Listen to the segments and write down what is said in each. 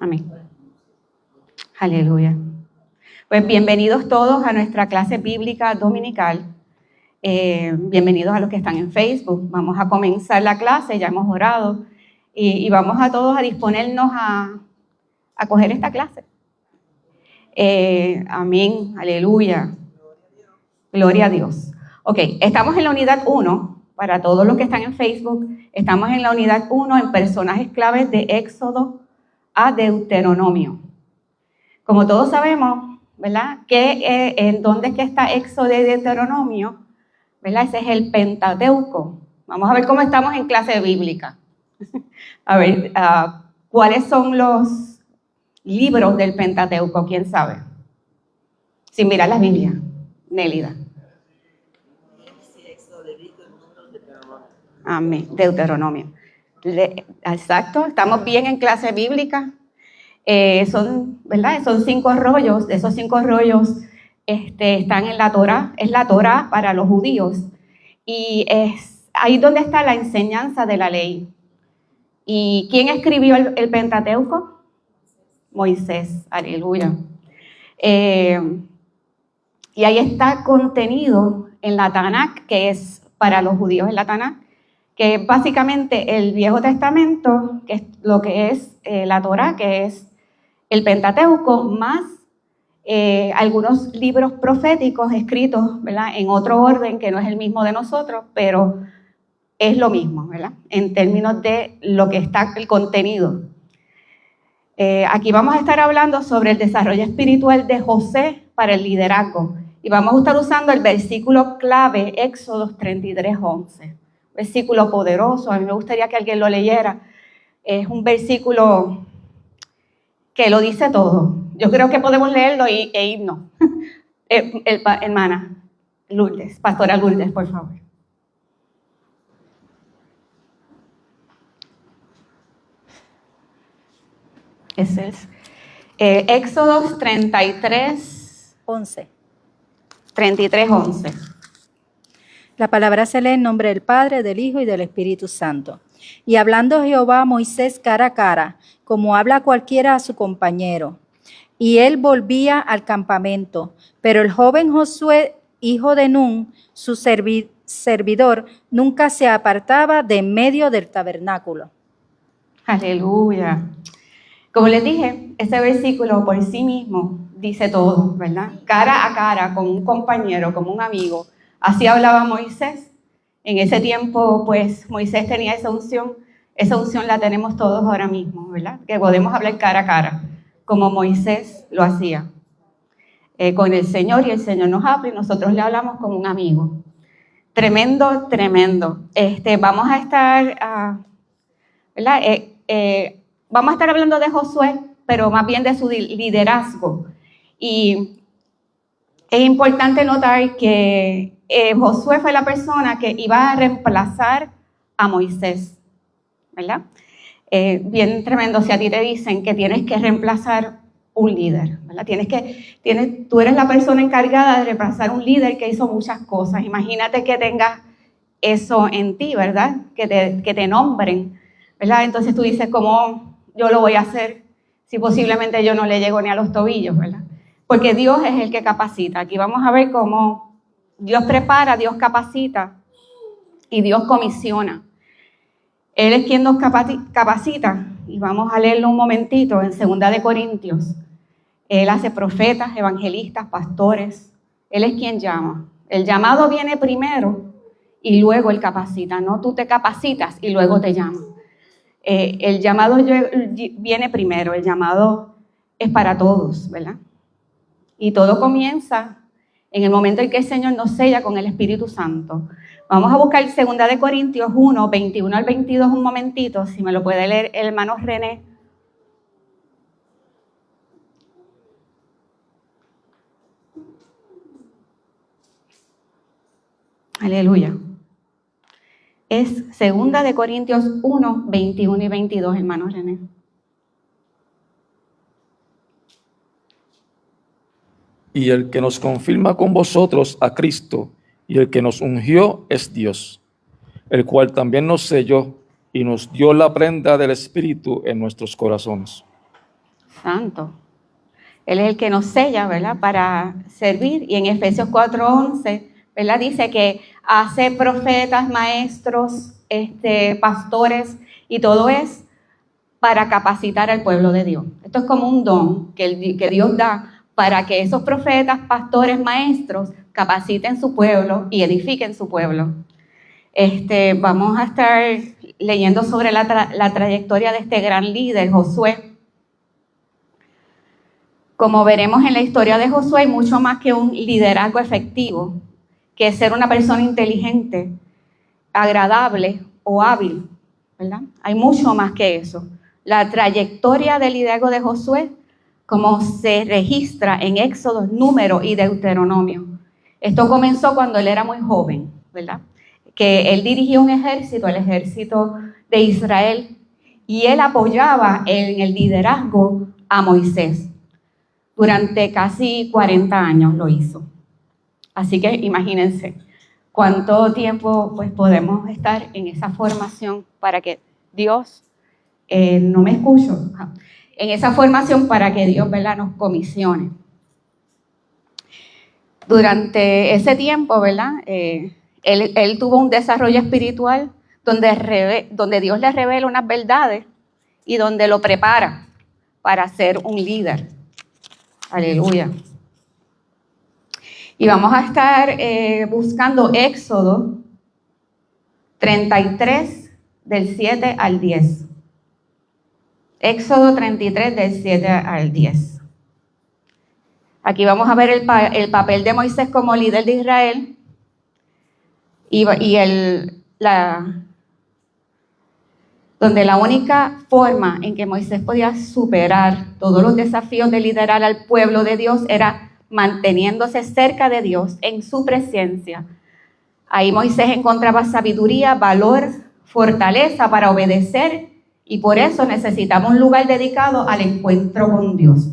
Amén. Aleluya. Pues bienvenidos todos a nuestra clase bíblica dominical. Bienvenidos a los que están en Facebook. Vamos a comenzar la clase, ya hemos orado y vamos a todos a disponernos a coger esta clase. Amén, aleluya. Gloria a Dios. Ok, estamos en la unidad 1, para todos los que están en Facebook, estamos en la unidad 1 en personajes claves de Éxodo a Deuteronomio. Como todos sabemos, ¿verdad? ¿En dónde es que está Éxodo y Deuteronomio? ¿Verdad? Ese es el Pentateuco. Vamos a ver cómo estamos en clase bíblica. A ver, ¿cuáles son los libros del Pentateuco? ¿Quién sabe? Sin mirar la Biblia. Nélida. Amén. Deuteronomio. Exacto, estamos bien en clase bíblica. ¿Verdad? Son 5 rollos. Esos 5 rollos están en la Torá. Es la Torá para los judíos. Y es ahí donde está la enseñanza de la ley. ¿Y quién escribió el Pentateuco? Moisés. Aleluya. Y ahí está contenido en la Tanakh, que es para los judíos en la Tanakh, que es básicamente el Viejo Testamento, que es lo que es la Torá, que es el Pentateuco, más algunos libros proféticos escritos, ¿verdad?, en otro orden que no es el mismo de nosotros, pero es lo mismo, ¿verdad?, en términos de lo que está el contenido. Aquí vamos a estar hablando sobre el desarrollo espiritual de José para el liderazgo. Y vamos a estar usando el versículo clave, Éxodo 33:11. Versículo poderoso, a mí me gustaría que alguien lo leyera. Es un versículo que lo dice todo. Yo creo que podemos leerlo e irnos. Hermana Lourdes, pastora Lourdes, por favor. Ese es Éxodo 33:11. 33:11. La palabra se lee en nombre del Padre, del Hijo y del Espíritu Santo. Y hablando Jehová a Moisés cara a cara, como habla cualquiera a su compañero. Y él volvía al campamento, pero el joven Josué, hijo de Nun, su servidor, nunca se apartaba de en medio del tabernáculo. Aleluya. Como les dije, ese versículo por sí mismo dice todo, ¿verdad? Cara a cara, con un compañero, como un amigo. Así hablaba Moisés. En ese tiempo, pues, Moisés tenía esa unción. Esa unción la tenemos todos ahora mismo, ¿verdad? Que podemos hablar cara a cara, como Moisés lo hacía con el Señor, y el Señor nos habla y nosotros le hablamos como un amigo. Tremendo, tremendo. Vamos a estar, ¿verdad? Vamos a estar hablando de Josué, pero más bien de su liderazgo. Y es importante notar que Josué fue la persona que iba a reemplazar a Moisés, ¿verdad? Bien tremendo si a ti te dicen que tienes que reemplazar un líder, ¿verdad? Tú eres la persona encargada de reemplazar un líder que hizo muchas cosas. Imagínate que tengas eso en ti, ¿verdad? Que te nombren, ¿verdad? Entonces tú dices, ¿cómo yo lo voy a hacer si posiblemente yo no le llego ni a los tobillos, ¿verdad? Porque Dios es el que capacita. Aquí vamos a ver cómo Dios prepara, Dios capacita y Dios comisiona. Él es quien nos capacita, y vamos a leerlo un momentito en 2 de Corintios. Él hace profetas, evangelistas, pastores. Él es quien llama. El llamado viene primero y luego Él capacita. No tú te capacitas y luego te llama. El llamado viene primero. El llamado es para todos, ¿verdad? Y todo comienza en el momento en que el Señor nos sella con el Espíritu Santo. Vamos a buscar 2 de Corintios 1, 21 al 22 un momentito, si me lo puede leer el hermano René. Aleluya. Es 2 de Corintios 1, 21 y 22, hermano René. Y el que nos confirma con vosotros a Cristo, y el que nos ungió es Dios, el cual también nos selló y nos dio la prenda del Espíritu en nuestros corazones. Santo. Él es el que nos sella, ¿verdad?, para servir. Y en Efesios 4:11, ¿verdad?, dice que hace profetas, maestros, pastores, y todo es para capacitar al pueblo de Dios. Esto es como un don que Dios da para que esos profetas, pastores, maestros capaciten su pueblo y edifiquen su pueblo. Vamos a estar leyendo sobre la trayectoria de este gran líder, Josué. Como veremos en la historia de Josué, hay mucho más que un liderazgo efectivo, que ser una persona inteligente, agradable o hábil, ¿verdad? Hay mucho más que eso. La trayectoria del liderazgo de Josué, como se registra en Éxodo, Número y Deuteronomio. Esto comenzó cuando él era muy joven, ¿verdad? Que él dirigía un ejército, el ejército de Israel, y él apoyaba en el liderazgo a Moisés. Durante casi 40 años lo hizo. Así que imagínense cuánto tiempo pues, podemos estar en esa formación para que Dios, no me escucho, en esa formación para que Dios, ¿verdad?, nos comisione. Durante ese tiempo, ¿verdad?, él tuvo un desarrollo espiritual donde Dios le revela unas verdades y donde lo prepara para ser un líder. Aleluya. Y vamos a estar buscando Éxodo 33, del 7 al 10. Éxodo 33, del 7 al 10. Aquí vamos a ver el papel de Moisés como líder de Israel donde la única forma en que Moisés podía superar todos los desafíos de liderar al pueblo de Dios era manteniéndose cerca de Dios, en su presencia. Ahí Moisés encontraba sabiduría, valor, fortaleza para obedecer, y por eso necesitamos un lugar dedicado al encuentro con Dios.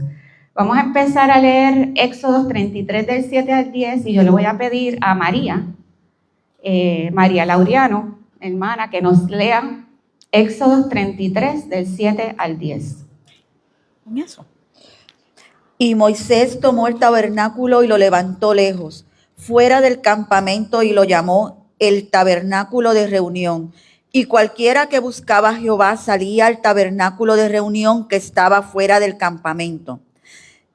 Vamos a empezar a leer Éxodo 33 del 7 al 10, y yo le voy a pedir a María Laureano, hermana, que nos lea Éxodo 33 del 7 al 10. Y Moisés tomó el tabernáculo y lo levantó lejos, fuera del campamento, y lo llamó el tabernáculo de reunión. Y cualquiera que buscaba a Jehová salía al tabernáculo de reunión que estaba fuera del campamento.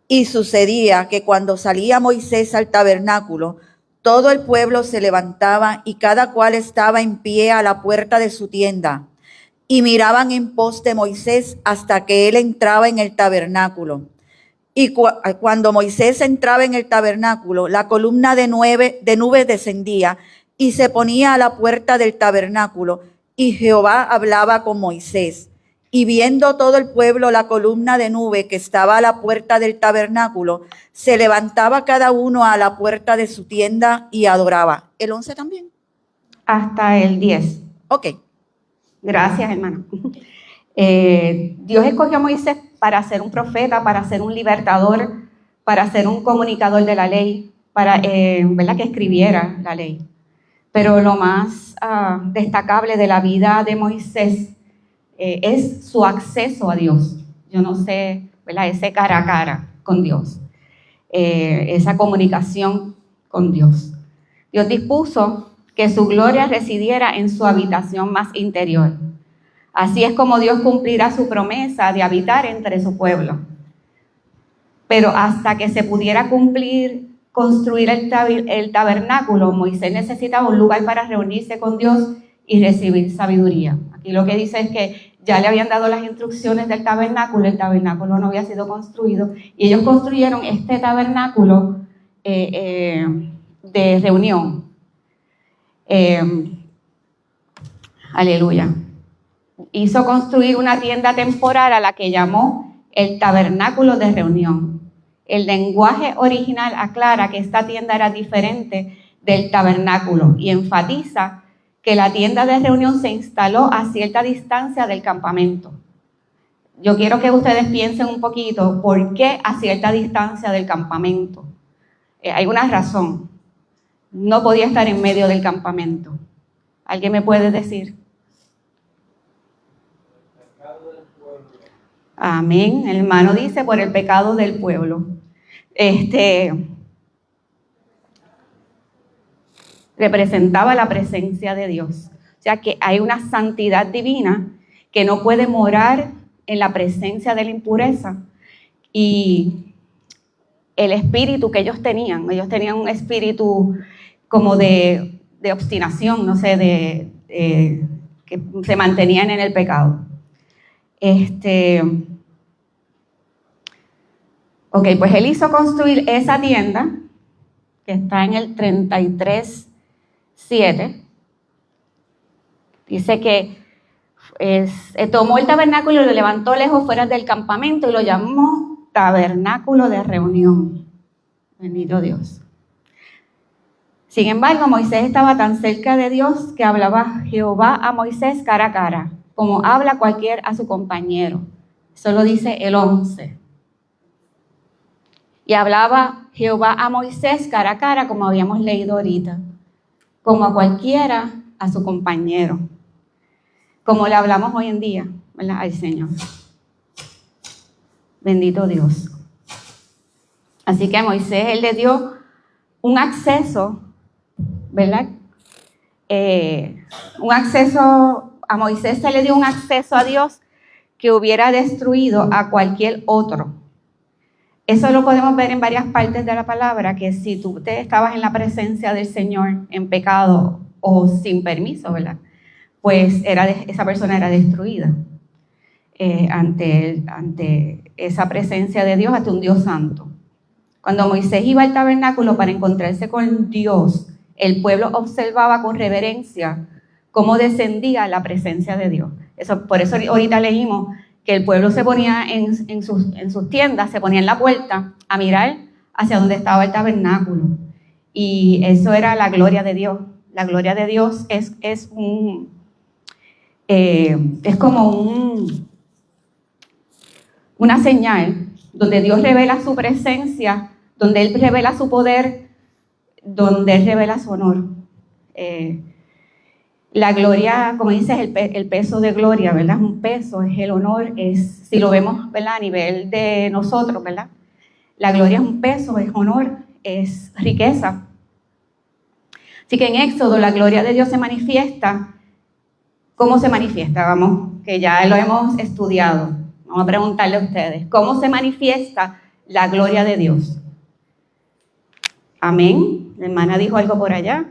Y sucedía que cuando salía Moisés al tabernáculo, todo el pueblo se levantaba y cada cual estaba en pie a la puerta de su tienda. Y miraban en pos de Moisés hasta que él entraba en el tabernáculo. Y cuando Moisés entraba en el tabernáculo, la columna de nube descendía y se ponía a la puerta del tabernáculo, y Jehová hablaba con Moisés. Y viendo todo el pueblo la columna de nube que estaba a la puerta del tabernáculo, se levantaba cada uno a la puerta de su tienda y adoraba. ¿El 11 también? Hasta el 10. Ok. Gracias, hermano. Dios escogió a Moisés para ser un profeta, para ser un libertador, para ser un comunicador de la ley, para ¿verdad?, que escribiera la ley. Pero lo más destacable de la vida de Moisés es su acceso a Dios. Yo no sé, ¿verdad?, ese cara a cara con Dios, esa comunicación con Dios. Dios dispuso que su gloria residiera en su habitación más interior. Así es como Dios cumplirá su promesa de habitar entre su pueblo. Pero hasta que se pudiera construir el tabernáculo, Moisés necesitaba un lugar para reunirse con Dios y recibir sabiduría. Aquí lo que dice es que ya le habían dado las instrucciones del tabernáculo, el tabernáculo no había sido construido, y ellos construyeron este tabernáculo de reunión. Aleluya. Hizo construir una tienda temporal a la que llamó el tabernáculo de reunión. El lenguaje original aclara que esta tienda era diferente del tabernáculo y enfatiza que la tienda de reunión se instaló a cierta distancia del campamento. Yo quiero que ustedes piensen un poquito por qué a cierta distancia del campamento. Hay una razón. No podía estar en medio del campamento. ¿Alguien me puede decir? Amén. El hermano dice por el pecado del pueblo. Representaba la presencia de Dios. O sea que hay una santidad divina que no puede morar en la presencia de la impureza. Y el espíritu que ellos tenían un espíritu como de obstinación, no sé, que se mantenían en el pecado. Ok, pues él hizo construir esa tienda, que está en el 33:7. Dice que tomó el tabernáculo y lo levantó lejos fuera del campamento y lo llamó tabernáculo de reunión. Bendito Dios. Sin embargo, Moisés estaba tan cerca de Dios que hablaba Jehová a Moisés cara a cara, como habla cualquier a su compañero. Eso lo dice el 11. Y hablaba Jehová a Moisés cara a cara, como habíamos leído ahorita, como a cualquiera a su compañero, como le hablamos hoy en día, ¿verdad? Al Señor. Bendito Dios. Así que a Moisés él le dio un acceso, ¿verdad? A Moisés se le dio un acceso a Dios que hubiera destruido a cualquier otro. Eso lo podemos ver en varias partes de la palabra, que si tú te estabas en la presencia del Señor en pecado o sin permiso, ¿verdad? Pues esa persona era destruida ante esa presencia de Dios, ante un Dios santo. Cuando Moisés iba al tabernáculo para encontrarse con Dios, el pueblo observaba con reverencia cómo descendía la presencia de Dios. Por eso ahorita leímos que el pueblo se ponía en sus tiendas, se ponía en la puerta a mirar hacia donde estaba el tabernáculo. Y eso era la gloria de Dios. La gloria de Dios es como una señal donde Dios revela su presencia, donde Él revela su poder, donde Él revela su honor. La gloria, como dices, el peso de gloria, ¿verdad? Es un peso, es el honor, si lo vemos, ¿verdad? A nivel de nosotros, ¿verdad? La gloria es un peso, es honor, es riqueza. Así que en Éxodo la gloria de Dios se manifiesta. ¿Cómo se manifiesta? Vamos, que ya lo hemos estudiado. Vamos a preguntarle a ustedes. ¿Cómo se manifiesta la gloria de Dios? Amén. La hermana dijo algo por allá.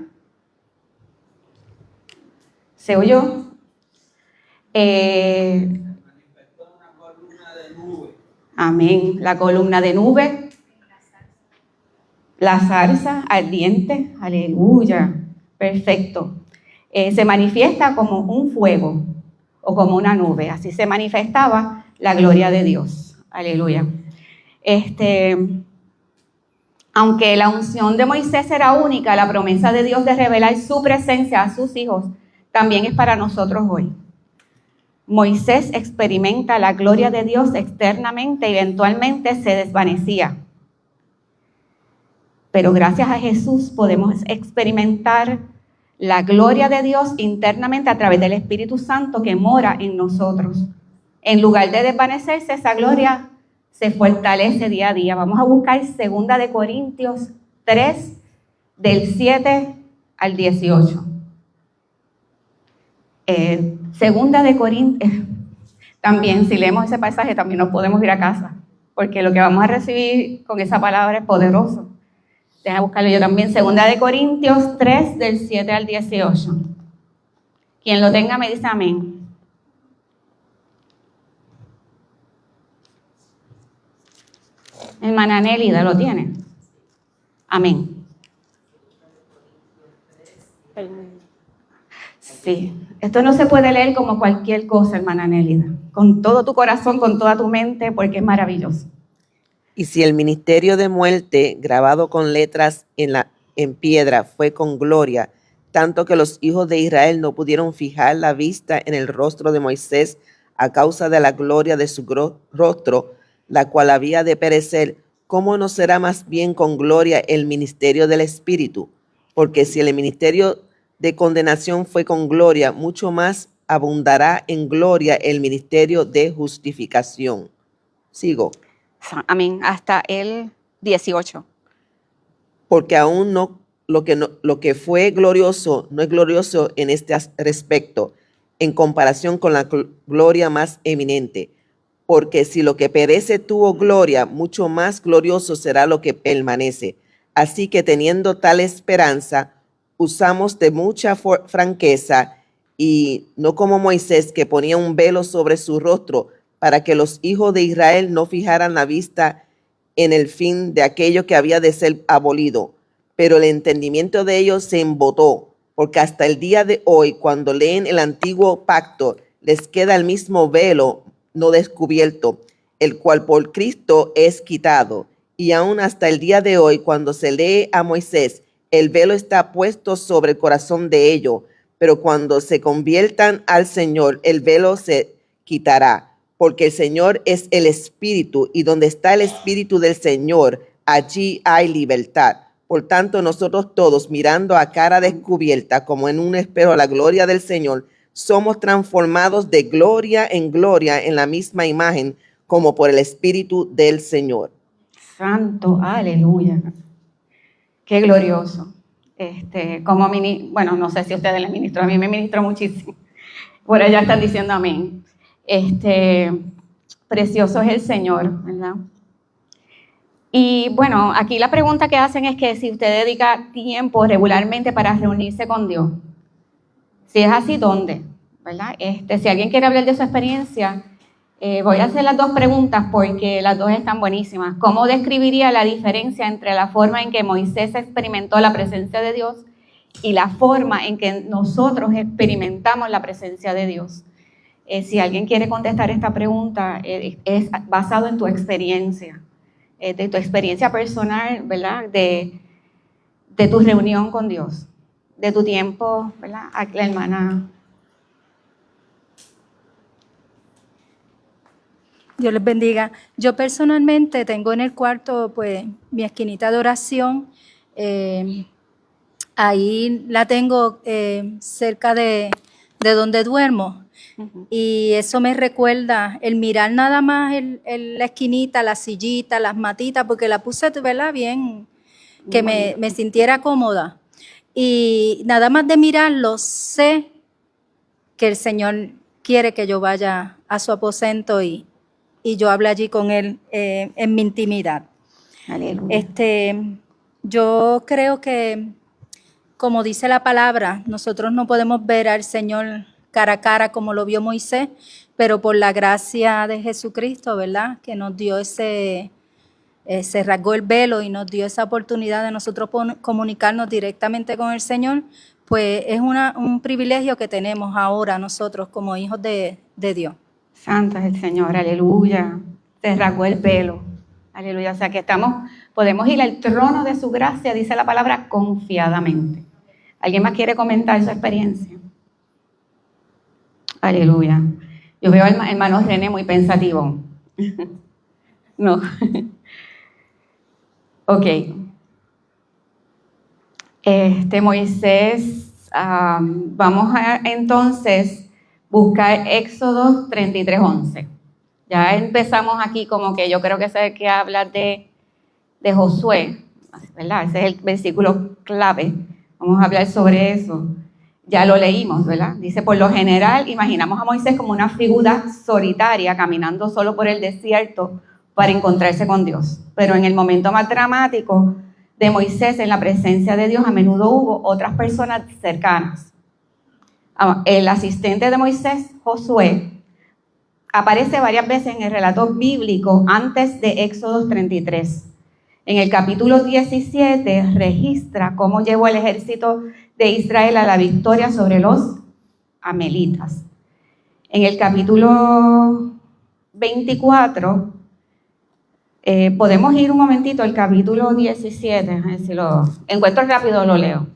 ¿Se oyó? Amén. La columna de nube. La zarza ardiente. Aleluya. Perfecto. Se manifiesta como un fuego o como una nube. Así se manifestaba la gloria de Dios. Aleluya. Aunque la unción de Moisés era única, la promesa de Dios de revelar su presencia a sus hijos también es para nosotros hoy. Moisés experimenta la gloria de Dios externamente y eventualmente se desvanecía. Pero gracias a Jesús podemos experimentar la gloria de Dios internamente a través del Espíritu Santo que mora en nosotros. En lugar de desvanecerse, esa gloria se fortalece día a día. Vamos a buscar 2 Corintios 3, del 7 al 18. 2 Corintios, también si leemos ese pasaje también nos podemos ir a casa, porque lo que vamos a recibir con esa palabra es poderoso. Déjame buscarlo yo también. 2 Corintios 3, del 7 al 18. Quien lo tenga me dice amén. Hermana Nélida, ¿lo tiene? Amén. Sí, esto no se puede leer como cualquier cosa, hermana Nélida. Con todo tu corazón, con toda tu mente, porque es maravilloso. Y si el ministerio de muerte, grabado con letras en piedra, fue con gloria, tanto que los hijos de Israel no pudieron fijar la vista en el rostro de Moisés a causa de la gloria de su rostro, la cual había de perecer, ¿cómo no será más bien con gloria el ministerio del Espíritu? Porque si el ministerio de condenación fue con gloria, mucho más abundará en gloria el ministerio de justificación. Sigo. Amén. Hasta el 18. Porque aún lo que fue glorioso no es glorioso en este respecto, en comparación con la gloria más eminente. Porque si lo que perece tuvo gloria, mucho más glorioso será lo que permanece. Así que teniendo tal esperanza, usamos de mucha franqueza y no como Moisés, que ponía un velo sobre su rostro para que los hijos de Israel no fijaran la vista en el fin de aquello que había de ser abolido. Pero el entendimiento de ellos se embotó, porque hasta el día de hoy, cuando leen el antiguo pacto, les queda el mismo velo no descubierto, el cual por Cristo es quitado. Y aún hasta el día de hoy, cuando se lee a Moisés, el velo está puesto sobre el corazón de ellos, pero cuando se conviertan al Señor, el velo se quitará, porque el Señor es el Espíritu, y donde está el Espíritu del Señor, allí hay libertad. Por tanto, nosotros todos, mirando a cara descubierta, como en un espejo a la gloria del Señor, somos transformados de gloria en la misma imagen, como por el Espíritu del Señor. Santo, aleluya. Qué glorioso. Bueno, no sé si a ustedes les ministró, a mí me ministró muchísimo. Por allá están diciendo amén. Precioso es el Señor, ¿verdad? Y bueno, aquí la pregunta que hacen es que si usted dedica tiempo regularmente para reunirse con Dios. Si es así, ¿dónde? ¿Verdad? Si alguien quiere hablar de su experiencia, voy a hacer las dos preguntas porque las dos están buenísimas. ¿Cómo describiría la diferencia entre la forma en que Moisés experimentó la presencia de Dios y la forma en que nosotros experimentamos la presencia de Dios? Si alguien quiere contestar esta pregunta, es basado en tu experiencia, de tu experiencia personal, ¿verdad? De tu reunión con Dios, de tu tiempo, ¿verdad? Aquí la hermana. Dios les bendiga. Yo personalmente tengo en el cuarto pues mi esquinita de oración. Ahí la tengo cerca de donde duermo. Uh-huh. Y eso me recuerda el mirar nada más la esquinita, la sillita, las matitas, porque la puse, ¿verdad? Bien, que me sintiera cómoda. Y nada más de mirarlo, sé que el Señor quiere que yo vaya a su aposento y yo hable allí con Él en mi intimidad. Aleluya. Yo creo que, como dice la palabra, nosotros no podemos ver al Señor cara a cara como lo vio Moisés, pero por la gracia de Jesucristo, ¿verdad? Que nos dio se rasgó el velo y nos dio esa oportunidad de nosotros comunicarnos directamente con el Señor, pues es un privilegio que tenemos ahora nosotros como hijos de Dios. Santo es el Señor, aleluya. Se rasgó el pelo, aleluya. O sea que podemos ir al trono de su gracia, dice la palabra, confiadamente. ¿Alguien más quiere comentar su experiencia? Aleluya. Yo veo al hermano René muy pensativo. No. Ok. Moisés, vamos a entonces buscar Éxodo 33:11. Ya empezamos aquí como que yo creo que se hay que hablar de Josué, ¿verdad? Ese es el versículo clave. Vamos a hablar sobre eso. Ya lo leímos, ¿verdad? Dice, por lo general, imaginamos a Moisés como una figura solitaria caminando solo por el desierto para encontrarse con Dios. Pero en el momento más dramático de Moisés, en la presencia de Dios, a menudo hubo otras personas cercanas. El asistente de Moisés, Josué, aparece varias veces en el relato bíblico antes de Éxodo 33. En el capítulo 17 registra cómo llevó el ejército de Israel a la victoria sobre los amelitas. En el capítulo 24, podemos ir un momentito al capítulo 17, a ver si lo encuentro rápido, lo leo.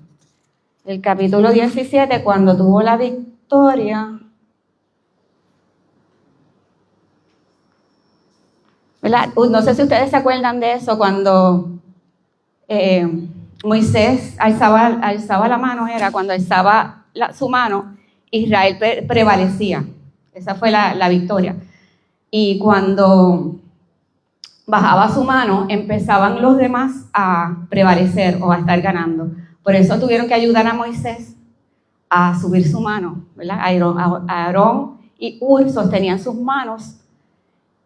El capítulo 17, cuando tuvo la victoria, ¿verdad? No sé si ustedes se acuerdan de eso, cuando Moisés alzaba la mano, era cuando alzaba su mano, Israel prevalecía. Esa fue la victoria. Y cuando bajaba su mano, empezaban los demás a prevalecer o a estar ganando. Por eso tuvieron que ayudar a Moisés a subir su mano, ¿verdad? Aarón y Hur sostenían sus manos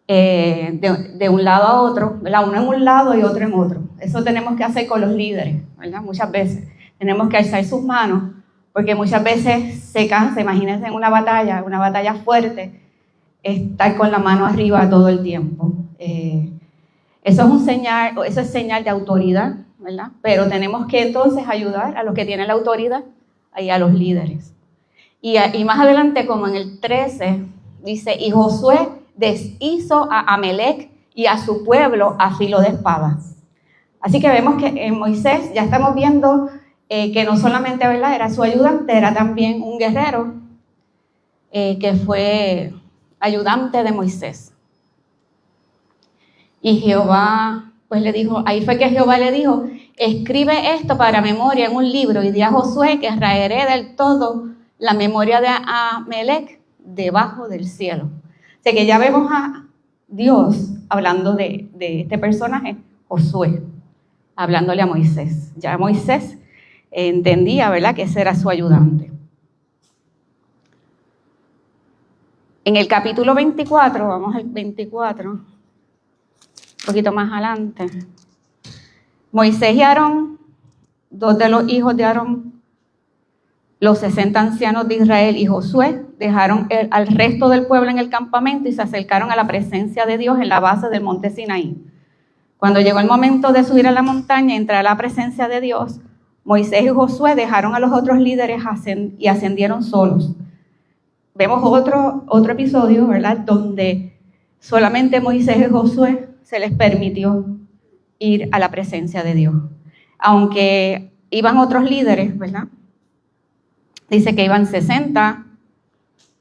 de un lado a otro, ¿verdad? Uno en un lado y otro en otro. Eso tenemos que hacer con los líderes, ¿verdad? Muchas veces tenemos que alzar sus manos, porque muchas veces se cansa. Imagínense en una batalla fuerte, estar con la mano arriba todo el tiempo. Eso es señal de autoridad, ¿verdad? Pero tenemos que entonces ayudar a los que tienen la autoridad y a los líderes. Y más adelante, como en el 13, dice, y Josué deshizo a Amalec y a su pueblo a filo de espada. Así que vemos que en Moisés ya estamos viendo que no solamente, ¿verdad?, era su ayudante, era también un guerrero que fue ayudante de Moisés. Y Jehová, pues le dijo, ahí fue que Jehová le dijo, escribe esto para memoria en un libro y di a Josué que raeré del todo la memoria de Amalec debajo del cielo. O sea que ya vemos a Dios hablando de este personaje, Josué, hablándole a Moisés. Ya Moisés entendía, ¿verdad?, que ese era su ayudante. En el capítulo 24, vamos al 24, un poquito más adelante. Moisés y Aarón, dos de los hijos de Aarón, los 60 ancianos de Israel y Josué, dejaron al resto del pueblo en el campamento y se acercaron a la presencia de Dios en la base del monte Sinaí. Cuando llegó el momento de subir a la montaña y entrar a la presencia de Dios, Moisés y Josué dejaron a los otros líderes y ascendieron solos. Vemos otro episodio, ¿verdad?, donde solamente Moisés y Josué se les permitió ir a la presencia de Dios. Aunque iban otros líderes, ¿verdad? Dice que iban 60.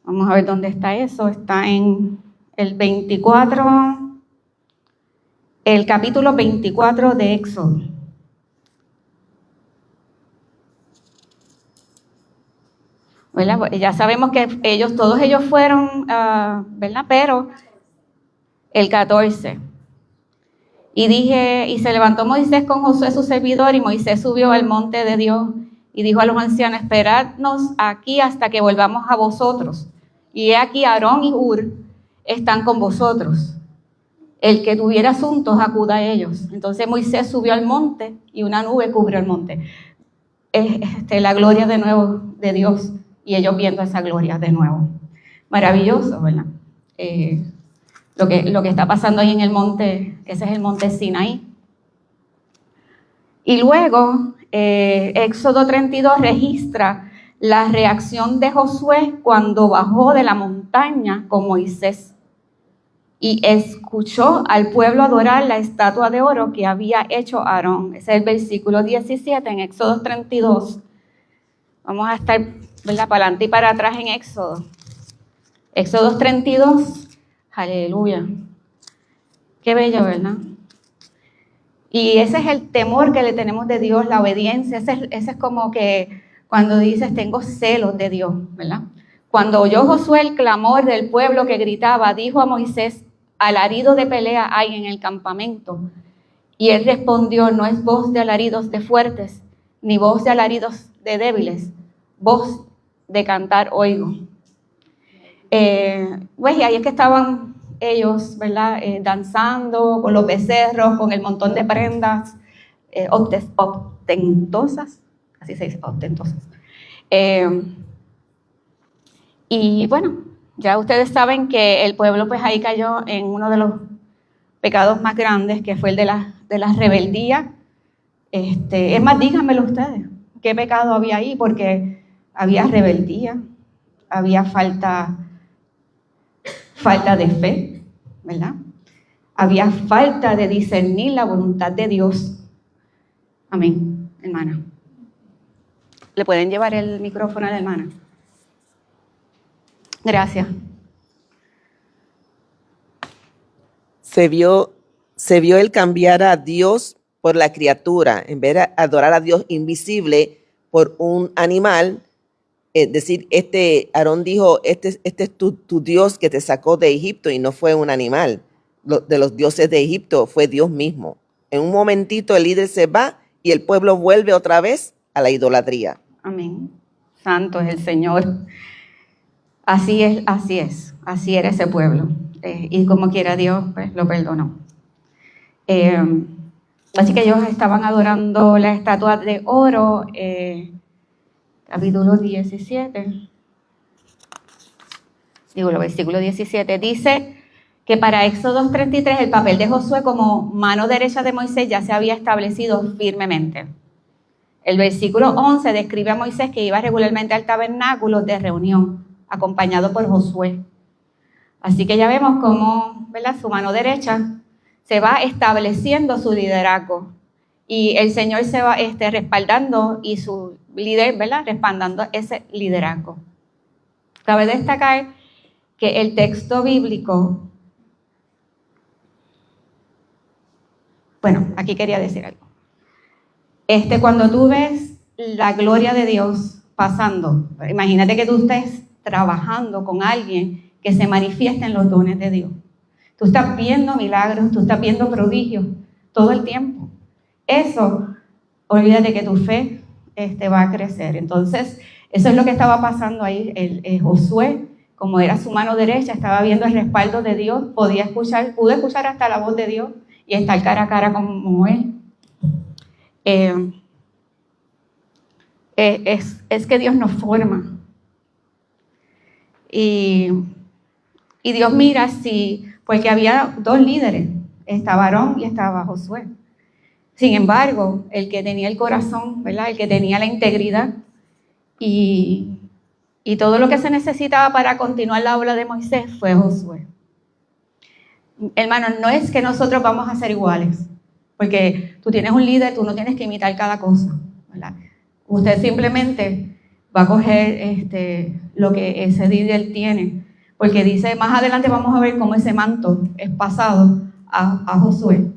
Vamos a ver dónde está eso. Está en el 24, el capítulo 24 de Éxodo. ¿Verdad? Ya sabemos que todos ellos fueron, ¿verdad? Pero el 14. Y se levantó Moisés con Josué su servidor, y Moisés subió al monte de Dios y dijo a los ancianos, esperadnos aquí hasta que volvamos a vosotros. Y he aquí Aarón y Hur están con vosotros. El que tuviera asuntos, acuda a ellos. Entonces Moisés subió al monte y una nube cubrió el monte. La gloria de nuevo de Dios, y ellos viendo esa gloria de nuevo. Maravilloso, ¿verdad? Lo que está pasando ahí en el monte, ese es el monte Sinaí. Y luego, Éxodo 32 registra la reacción de Josué cuando bajó de la montaña con Moisés y escuchó al pueblo adorar la estatua de oro que había hecho Aarón. Ese es el versículo 17 en Éxodo 32. Vamos a estar, ¿verdad?, para adelante y para atrás en Éxodo. Éxodo 32, aleluya. Qué bello, ¿verdad? Y ese es el temor que le tenemos de Dios, la obediencia. Ese es como que cuando dices, tengo celos de Dios, ¿verdad? Cuando oyó Josué el clamor del pueblo que gritaba, dijo a Moisés, alarido de pelea hay en el campamento. Y él respondió, no es voz de alaridos de fuertes, ni voz de alaridos de débiles, voz de cantar oigo. Pues y ahí es que estaban ellos, ¿verdad? Danzando con los becerros, con el montón de prendas ostentosas, así se dice, ostentosas. Y bueno, ya ustedes saben que el pueblo pues ahí cayó en uno de los pecados más grandes, que fue el de la rebeldía. Es más, díganmelo ustedes, ¿qué pecado había ahí? Porque había rebeldía, había falta de fe, ¿verdad? Había falta de discernir la voluntad de Dios. Amén, hermana. ¿Le pueden llevar el micrófono a la hermana? Gracias. Se vio el cambiar a Dios por la criatura, en vez de adorar a Dios invisible por un animal. Es decir, Aarón dijo, este es tu Dios que te sacó de Egipto, y no fue un animal. de los dioses de Egipto, fue Dios mismo. En un momentito el líder se va y el pueblo vuelve otra vez a la idolatría. Amén. Santo es el Señor. Así es, así es. Así era ese pueblo. Y como quiera Dios, pues lo perdonó. Así que ellos estaban adorando la estatua de oro, capítulo 17. Digo, el versículo 17 dice que para Éxodo 33 el papel de Josué como mano derecha de Moisés ya se había establecido firmemente. El versículo 11 describe a Moisés que iba regularmente al tabernáculo de reunión, acompañado por Josué. Así que ya vemos cómo, ¿verdad?, su mano derecha se va estableciendo su liderazgo y el Señor se va respaldando y su líder, ¿verdad?, respaldando ese liderazgo. Cabe destacar que el texto bíblico, bueno, aquí quería decir algo. Cuando tú ves la gloria de Dios pasando, imagínate que tú estés trabajando con alguien que se manifiesta en los dones de Dios. Tú estás viendo milagros, tú estás viendo prodigios todo el tiempo. Eso, olvídate que tu fe va a crecer. Entonces, eso es lo que estaba pasando ahí. Josué, como era su mano derecha, estaba viendo el respaldo de Dios, pudo escuchar hasta la voz de Dios y estar cara a cara como él. Es que Dios nos forma. Y Dios mira porque había dos líderes, estaba Aarón y estaba Josué. Sin embargo, el que tenía el corazón, ¿verdad?, el que tenía la integridad y todo lo que se necesitaba para continuar la obra de Moisés fue Josué. Hermanos, no es que nosotros vamos a ser iguales, porque tú tienes un líder, tú no tienes que imitar cada cosa, ¿verdad? Usted simplemente va a coger lo que ese líder tiene, porque dice, más adelante vamos a ver cómo ese manto es pasado a Josué.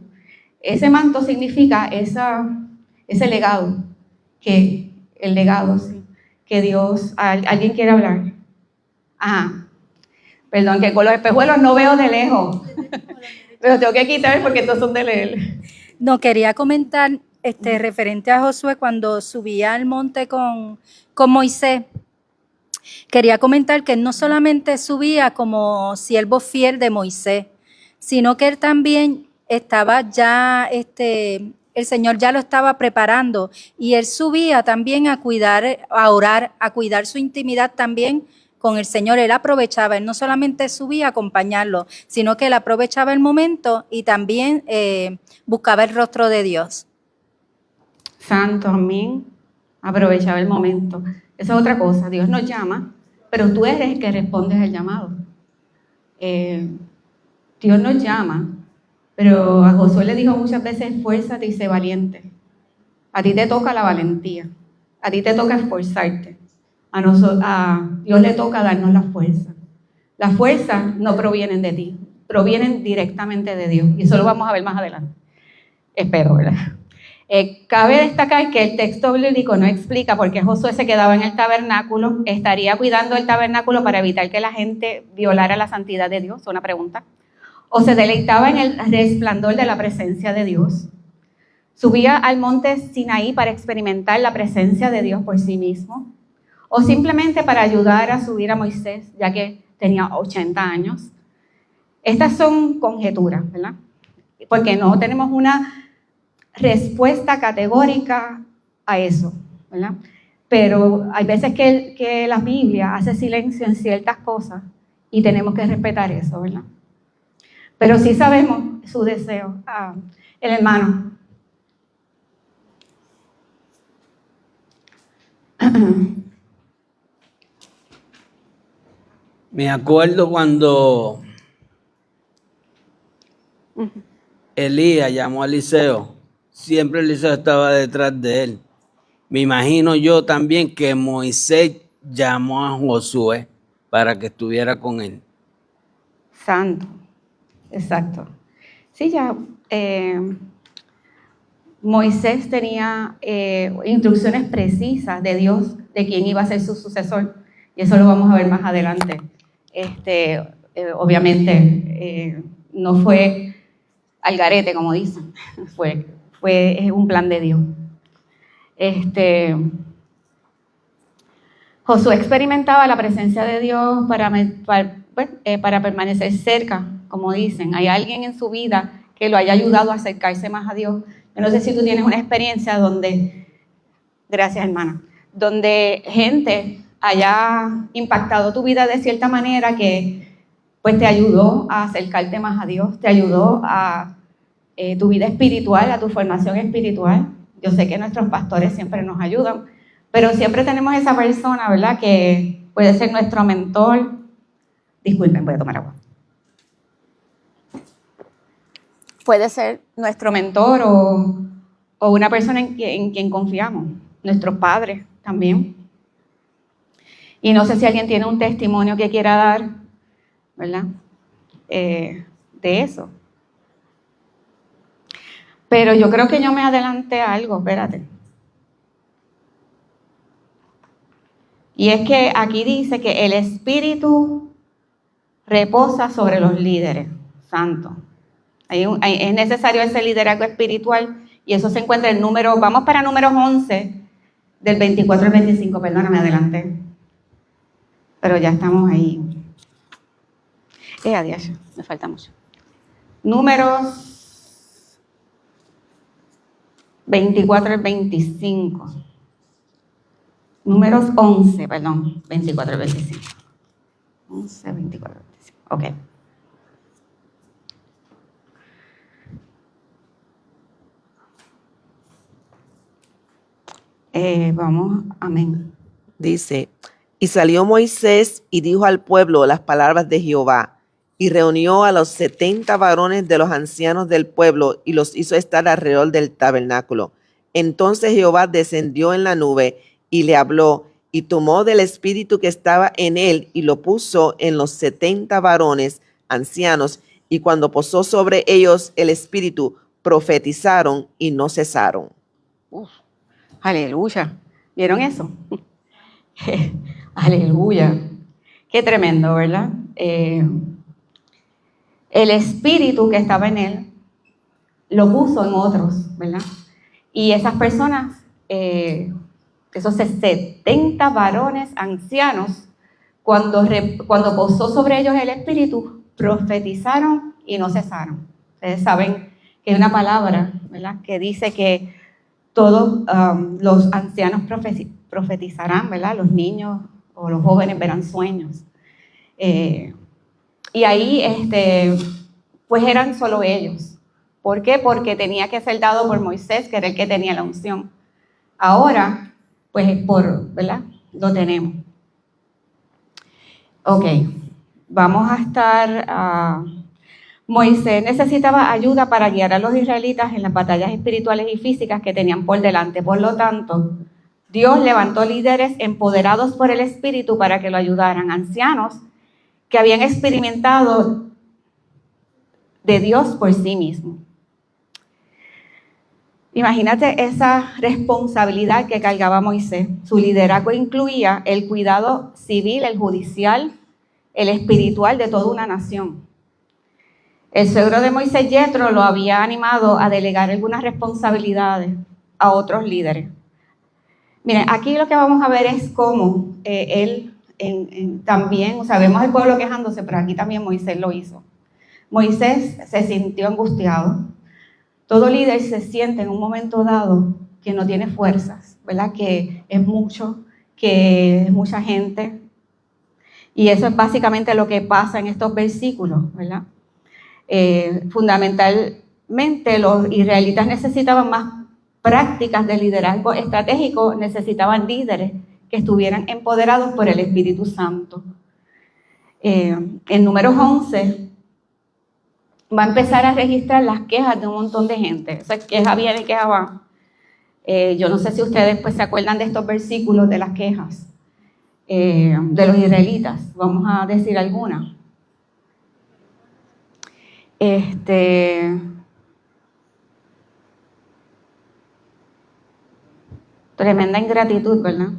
Ese manto significa ese legado, que Dios, ¿alguien quiere hablar? Ajá, perdón, que con los espejuelos no veo de lejos, pero tengo que quitar porque estos son de leer. No, quería comentar referente a Josué cuando subía al monte con Moisés. Quería comentar que él no solamente subía como siervo fiel de Moisés, sino que él también estaba ya, el Señor ya lo estaba preparando y él subía también a cuidar, a orar, a cuidar su intimidad también con el Señor. Él aprovechaba, él no solamente subía a acompañarlo, sino que él aprovechaba el momento y también buscaba el rostro de Dios. Santo, amén. Aprovechaba el momento. Esa es otra cosa. Dios nos llama, pero tú eres el que respondes al llamado. Dios nos llama, pero a Josué le dijo muchas veces, esfuérzate y sé valiente. A ti te toca la valentía. A ti te toca esforzarte. A Dios le toca darnos la fuerza. Las fuerzas no provienen de ti, provienen directamente de Dios. Y eso lo vamos a ver más adelante. Espero, ¿verdad? Cabe destacar que el texto bíblico no explica por qué Josué se quedaba en el tabernáculo, estaría cuidando el tabernáculo para evitar que la gente violara la santidad de Dios, una pregunta, o se deleitaba en el resplandor de la presencia de Dios, subía al monte Sinaí para experimentar la presencia de Dios por sí mismo, o simplemente para ayudar a subir a Moisés, ya que tenía 80 años. Estas son conjeturas, ¿verdad? Porque no tenemos una respuesta categórica a eso, ¿verdad? Pero hay veces que la Biblia hace silencio en ciertas cosas y tenemos que respetar eso, ¿verdad? Pero sí sabemos su deseo. El hermano. Me acuerdo cuando Elías llamó a Eliseo. Siempre Eliseo estaba detrás de él. Me imagino yo también que Moisés llamó a Josué para que estuviera con él. Santo, exacto. Sí, ya Moisés tenía instrucciones precisas de Dios de quién iba a ser su sucesor, y eso lo vamos a ver más adelante. Obviamente, No fue al garete, como dicen. Fue un plan de Dios. Josué experimentaba la presencia de Dios para permanecer cerca, como dicen. Hay alguien en su vida que lo haya ayudado a acercarse más a Dios. Yo no sé si tú tienes una experiencia donde, gracias hermana, donde gente haya impactado tu vida de cierta manera que pues te ayudó a acercarte más a Dios, te ayudó a tu vida espiritual, a tu formación espiritual. Yo sé que nuestros pastores siempre nos ayudan, pero siempre tenemos esa persona, ¿verdad?, que puede ser nuestro mentor. Disculpen, voy a tomar agua. Puede ser nuestro mentor o una persona en quien confiamos, nuestros padres también. Y no sé si alguien tiene un testimonio que quiera dar, ¿verdad?, de eso. Pero yo creo que yo me adelanté a algo, espérate. Y es que aquí dice que el Espíritu reposa sobre los líderes santos. Es necesario ese liderazgo espiritual y eso se encuentra en el número, vamos para números 11, del 24 al 25, perdona, me adelanté. Pero ya estamos ahí. Adiós, me falta mucho. Números 24 al 25. Números 11, perdón, 24 al 25. 11, 24 al 25. Ok. Vamos, amén. Dice, y salió Moisés y dijo al pueblo las palabras de Jehová, y reunió a los 70 varones de los ancianos del pueblo y los hizo estar alrededor del tabernáculo. Entonces Jehová descendió en la nube y le habló, y tomó del espíritu que estaba en él y lo puso en los 70 varones ancianos, y cuando posó sobre ellos el espíritu, profetizaron y no cesaron. Aleluya. ¿Vieron eso? Aleluya. Qué tremendo, ¿verdad? El espíritu que estaba en él lo puso en otros, ¿verdad? Y esas personas, esos 70 varones ancianos, cuando posó sobre ellos el espíritu, profetizaron y no cesaron. Ustedes saben que hay una palabra, ¿verdad?, que dice que todos los ancianos profetizarán, ¿verdad? Los niños o los jóvenes verán sueños. Y ahí, pues eran solo ellos. ¿Por qué? Porque tenía que ser dado por Moisés, que era el que tenía la unción. Ahora, pues ¿verdad?, lo tenemos. Ok, vamos a estar... Moisés necesitaba ayuda para guiar a los israelitas en las batallas espirituales y físicas que tenían por delante. Por lo tanto, Dios levantó líderes empoderados por el Espíritu para que lo ayudaran, ancianos que habían experimentado de Dios por sí mismo. Imagínate esa responsabilidad que cargaba Moisés. Su liderazgo incluía el cuidado civil, el judicial, el espiritual de toda una nación. El suegro de Moisés, Yetro, lo había animado a delegar algunas responsabilidades a otros líderes. Miren, aquí lo que vamos a ver es cómo él también, o sea, vemos el pueblo quejándose, pero aquí también Moisés lo hizo. Moisés se sintió angustiado. Todo líder se siente en un momento dado que no tiene fuerzas, ¿verdad? Que es mucho, que es mucha gente. Y eso es básicamente lo que pasa en estos versículos, ¿verdad? Fundamentalmente los israelitas necesitaban más prácticas de liderazgo estratégico, necesitaban líderes que estuvieran empoderados por el Espíritu Santo. En Números 11 va a empezar a registrar las quejas de un montón de gente. O sea, queja viene y queja va. Yo no sé si ustedes pues, se acuerdan de estos versículos de las quejas de los israelitas. Vamos a decir algunas. Tremenda ingratitud, ¿verdad?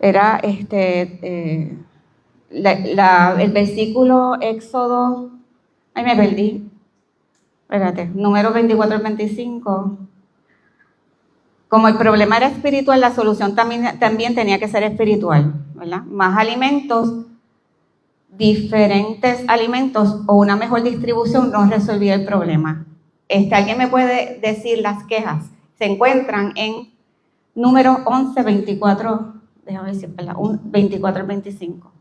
Era el versículo Éxodo, ay me perdí, espérate, número 24 al 25. Como el problema era espiritual, la solución también tenía que ser espiritual, ¿verdad? Más alimentos, diferentes alimentos o una mejor distribución no resolvía el problema. ¿Alguien me puede decir las quejas? Se encuentran en número 11, 24, déjame decir, 24 al 25.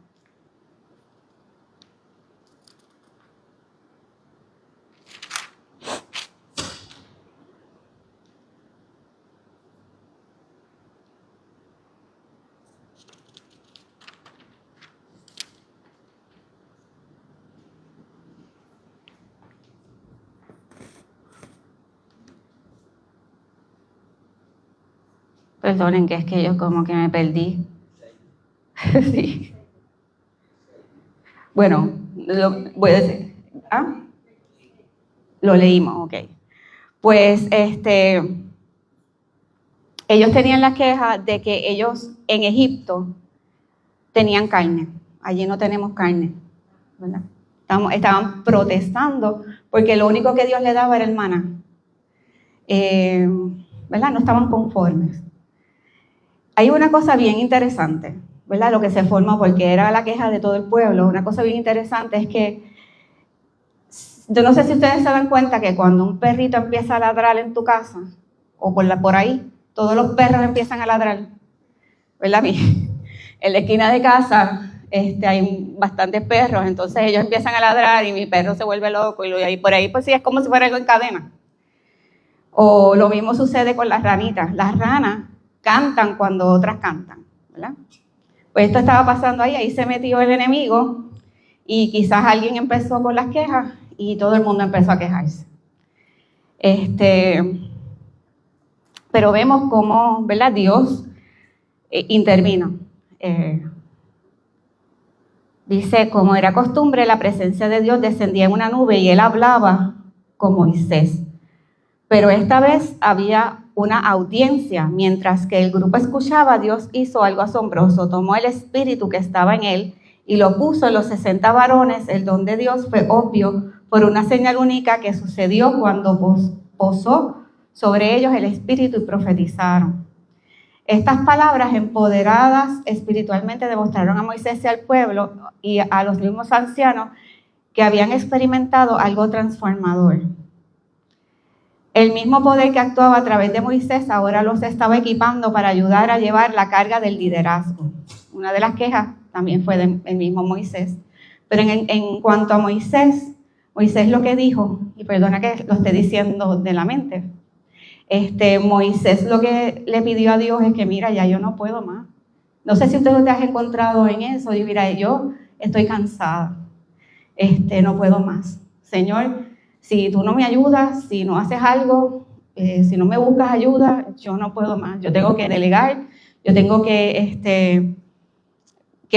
Perdonen que es que yo como que me perdí. Sí. Bueno, voy a decir. ¿Ah? Lo leímos, ok. Pues ellos tenían la queja de que ellos en Egipto tenían carne. Allí no tenemos carne, ¿verdad? Estaban protestando porque lo único que Dios le daba era el maná. ¿Verdad? No estaban conformes. Hay una cosa bien interesante, ¿verdad? Lo que se formó, porque era la queja de todo el pueblo. Una cosa bien interesante es que, yo no sé si ustedes se dan cuenta que cuando un perrito empieza a ladrar en tu casa, o por ahí, todos los perros empiezan a ladrar, ¿verdad? En la esquina de casa hay bastantes perros, entonces ellos empiezan a ladrar y mi perro se vuelve loco, y por ahí pues sí, es como si fuera algo en cadena. O lo mismo sucede con las ranitas. Las ranas cantan cuando otras cantan, ¿verdad? Pues esto estaba pasando ahí se metió el enemigo y quizás alguien empezó con las quejas y todo el mundo empezó a quejarse. Pero vemos cómo, ¿verdad? Dios intervino. Dice, como era costumbre, la presencia de Dios descendía en una nube y él hablaba con Moisés. Pero esta vez había una audiencia. Mientras que el grupo escuchaba, Dios hizo algo asombroso. Tomó el espíritu que estaba en él y lo puso en los 60 varones. El don de Dios fue obvio por una señal única que sucedió cuando posó sobre ellos el espíritu y profetizaron. Estas palabras empoderadas espiritualmente demostraron a Moisés y al pueblo y a los mismos ancianos que habían experimentado algo transformador. El mismo poder que actuaba a través de Moisés ahora los estaba equipando para ayudar a llevar la carga del liderazgo. Una de las quejas también fue del mismo Moisés. Pero en cuanto a Moisés lo que dijo, y perdona que lo esté diciendo de la mente, Moisés lo que le pidió a Dios es que mira, ya yo no puedo más. No sé si usted te has encontrado en eso, y mira, yo estoy cansada, no puedo más. Señor, si tú no me ayudas, si no haces algo, si no me buscas ayuda, yo no puedo más. Yo tengo que delegar, yo tengo que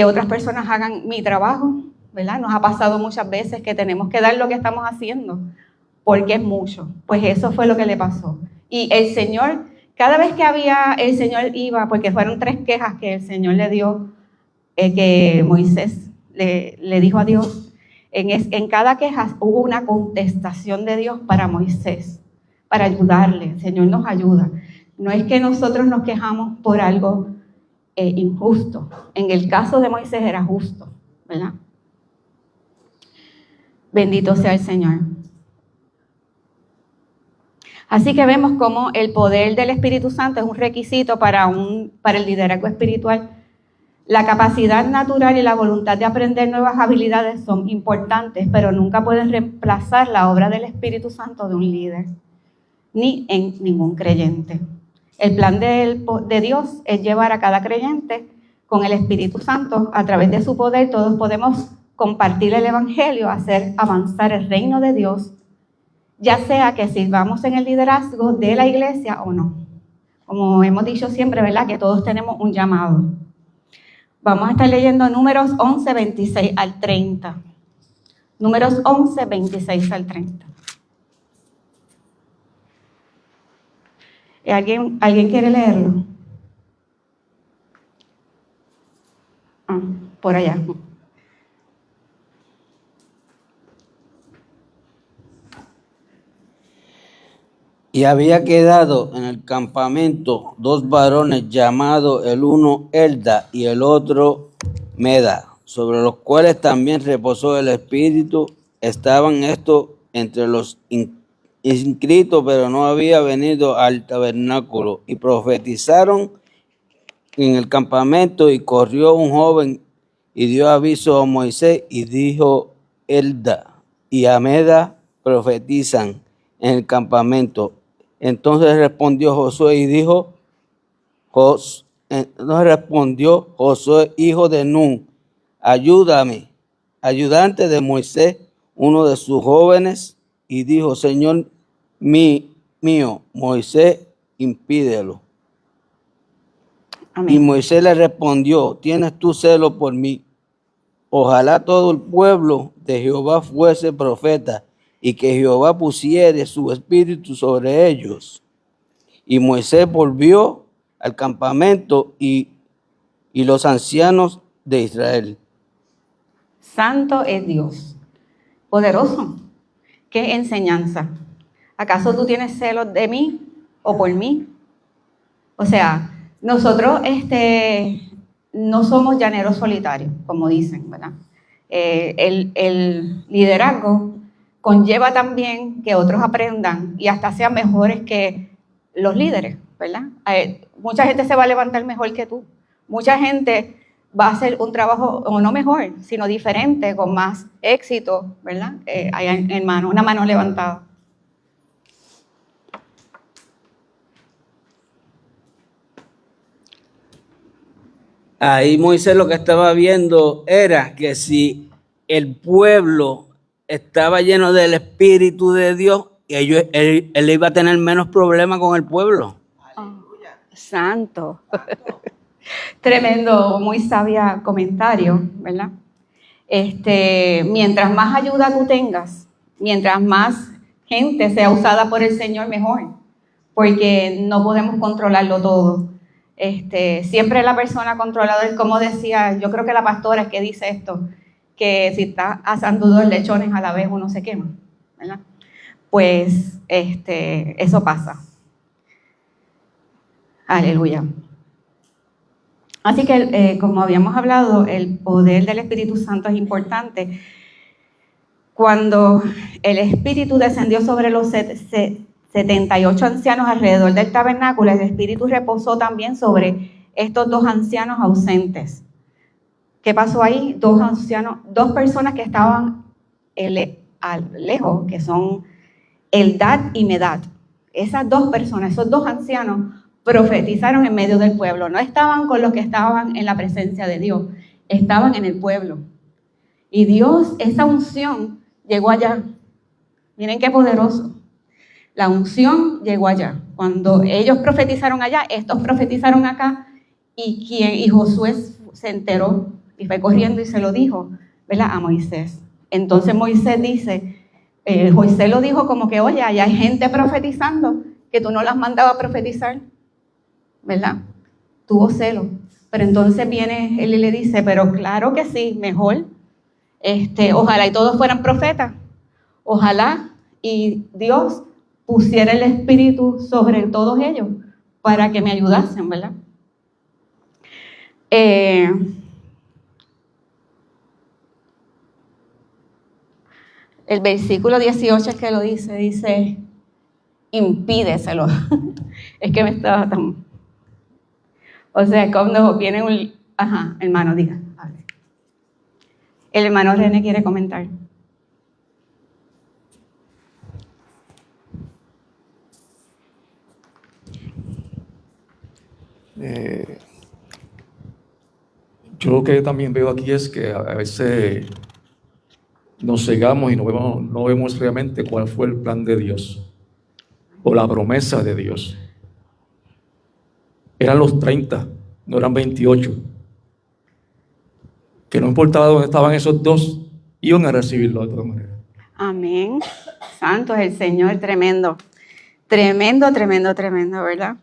otras personas hagan mi trabajo, ¿verdad? Nos ha pasado muchas veces que tenemos que dar lo que estamos haciendo, porque es mucho. Pues eso fue lo que le pasó. Y el Señor, cada vez que el Señor iba, porque fueron 3 quejas que el Señor le dio, que Moisés le dijo a Dios, en cada queja hubo una contestación de Dios para Moisés, para ayudarle. El Señor nos ayuda. No es que nosotros nos quejamos por algo injusto. En el caso de Moisés era justo, ¿verdad? Bendito sea el Señor. Así que vemos cómo el poder del Espíritu Santo es un requisito para el liderazgo espiritual. La capacidad natural y la voluntad de aprender nuevas habilidades son importantes, pero nunca pueden reemplazar la obra del Espíritu Santo de un líder, ni en ningún creyente. El plan de Dios es llevar a cada creyente con el Espíritu Santo. A través de su poder todos podemos compartir el Evangelio, hacer avanzar el reino de Dios, ya sea que sirvamos en el liderazgo de la iglesia o no. Como hemos dicho siempre, ¿verdad? Que todos tenemos un llamado. Vamos a estar leyendo Números 11, 26 al 30. Números 11, 26 al 30. ¿Alguien quiere leerlo? Por allá. Y había quedado en el campamento 2 varones llamados el uno Elda y el otro Meda, sobre los cuales también reposó el Espíritu. Estaban estos entre los inscritos, pero no había venido al tabernáculo. Y profetizaron en el campamento, y corrió un joven y dio aviso a Moisés, y dijo: Elda y Ameda profetizan en el campamento. Entonces respondió Josué y dijo: Entonces respondió Josué, hijo de Nun: ayúdame, ayudante de Moisés, uno de sus jóvenes, y dijo: Señor mío, Moisés, impídelo. Y Amén. Moisés le respondió: ¿tienes tú celo por mí? Ojalá todo el pueblo de Jehová fuese profeta, y que Jehová pusiere su espíritu sobre ellos. Y Moisés volvió al campamento y los ancianos de Israel. Santo es Dios, poderoso. ¿Qué enseñanza? ¿Acaso tú tienes celos de mí o por mí? O sea, nosotros no somos llaneros solitarios, como dicen, ¿verdad? El liderazgo conlleva también que otros aprendan y hasta sean mejores que los líderes, ¿verdad? Mucha gente se va a levantar mejor que tú. Mucha gente va a hacer un trabajo, o no mejor, sino diferente, con más éxito, ¿verdad? Hay una mano levantada. Ahí Moisés lo que estaba viendo era que si el pueblo estaba lleno del Espíritu de Dios, él iba a tener menos problemas con el pueblo. Santo. Tremendo, muy sabia comentario, ¿verdad? Mientras más ayuda tú tengas, mientras más gente sea usada por el Señor, mejor, porque no podemos controlarlo todo. Siempre la persona controladora, como decía, yo creo que la pastora es que dice esto, que si está asando 2 lechones a la vez uno se quema, ¿verdad? Pues eso pasa. Aleluya. Así que, como habíamos hablado, el poder del Espíritu Santo es importante. Cuando el Espíritu descendió sobre los 78 ancianos alrededor del tabernáculo, el Espíritu reposó también sobre estos 2 ancianos ausentes. ¿Qué pasó ahí? 2 personas que estaban lejos, que son Eldad y Medad. Esas 2 personas, esos 2 ancianos, profetizaron en medio del pueblo. No estaban con los que estaban en la presencia de Dios, estaban en el pueblo. Y Dios, esa unción llegó allá. Miren qué poderoso. La unción llegó allá. Cuando ellos profetizaron allá, estos profetizaron acá, y Josué se enteró y fue corriendo y se lo dijo, ¿verdad?, a Moisés. Entonces Moisés dice, Josué lo dijo como que, oye, allá hay gente profetizando que tú no las mandabas a profetizar, ¿verdad? Tuvo celo. Pero entonces viene él y le dice, pero claro que sí, mejor. Ojalá y todos fueran profetas. Ojalá y Dios pusiera el Espíritu sobre todos ellos para que me ayudasen, ¿verdad? El versículo 18 es que lo dice, impídeselo. Es que me estaba tan... O sea, cuando viene un... Ajá, hermano, diga. Hable. El hermano René quiere comentar. Yo lo que también veo aquí es que a veces nos cegamos y no vemos realmente cuál fue el plan de Dios o la promesa de Dios. Eran los 30, no eran 28. Que no importaba dónde estaban esos 2, iban a recibirlo de todas maneras. Amén. Santo es el Señor, tremendo. Tremendo, tremendo, tremendo, ¿verdad?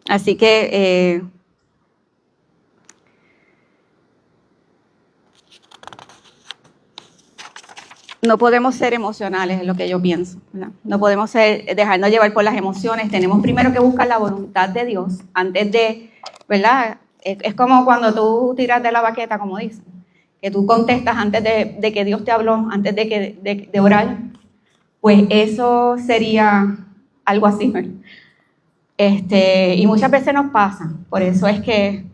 Así que no podemos ser emocionales, es lo que yo pienso, ¿verdad? No podemos dejarnos llevar por las emociones. Tenemos primero que buscar la voluntad de Dios antes de, ¿verdad? Es como cuando tú tiras de la baqueta, como dicen, que tú contestas antes de que Dios te habló, antes de orar. Pues eso sería algo así, ¿verdad? Y muchas veces nos pasa. Por eso es que,